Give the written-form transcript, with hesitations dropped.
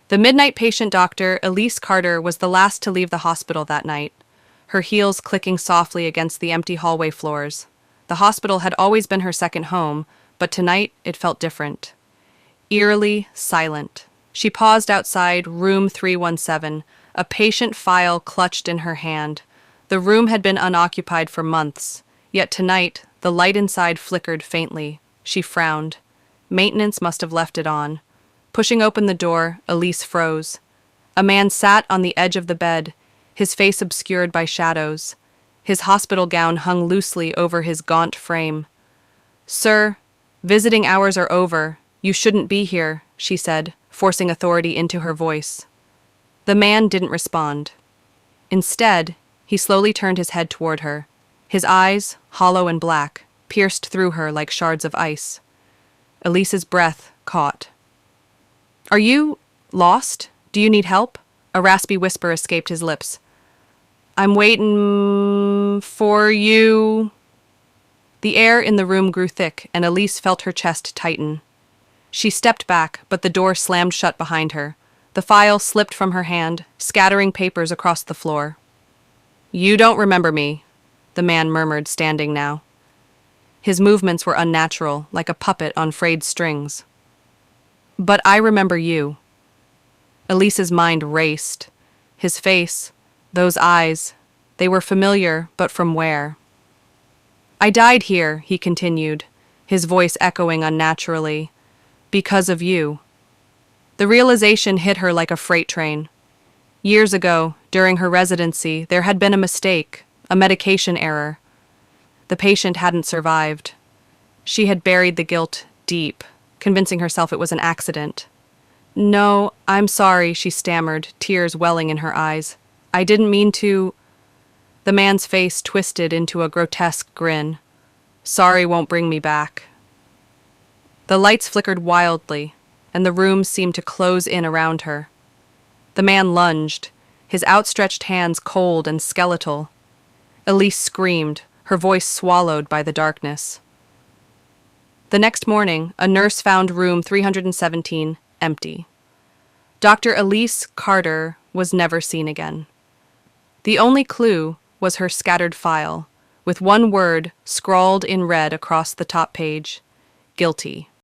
The midnight patient doctor, Elise Carter, was the last to leave the hospital that night, her heels clicking softly against the empty hallway floors. The hospital had always been her second home, but tonight it felt different. Eerily silent. She paused outside room 317, a patient file clutched in her hand. The room had been unoccupied for months, yet tonight the light inside flickered faintly. She frowned. Maintenance must have left it on. Pushing open the door, Elise froze. A man sat on the edge of the bed, his face obscured by shadows. His hospital gown hung loosely over his gaunt frame. "Sir, visiting hours are over. You shouldn't be here," she said, forcing authority into her voice. The man didn't respond. Instead, he slowly turned his head toward her. His eyes, hollow and black, pierced through her like shards of ice. Elise's breath caught. "Are you lost? Do you need help?" A raspy whisper escaped his lips. "I'm waiting for you." The air in the room grew thick, and Elise felt her chest tighten. She stepped back, but the door slammed shut behind her. The file slipped from her hand, scattering papers across the floor. "You don't remember me," the man murmured, standing now. His movements were unnatural, like a puppet on frayed strings. "But I remember you." Elise's mind raced. His face, those eyes, they were familiar, but from where? "I died here," he continued, his voice echoing unnaturally, "because of you." The realization hit her like a freight train. Years ago, during her residency, there had been a mistake, a medication error. The patient hadn't survived. She had buried the guilt deep, convincing herself it was an accident. "No, I'm sorry," she stammered, tears welling in her eyes. "I didn't mean to—" The man's face twisted into a grotesque grin. "Sorry won't bring me back." The lights flickered wildly, and the room seemed to close in around her. The man lunged, his outstretched hands cold and skeletal. Elise screamed, her voice swallowed by the darkness. The next morning, a nurse found room 317 empty. Dr. Elise Carter was never seen again. The only clue was her scattered file, with one word scrawled in red across the top page: guilty.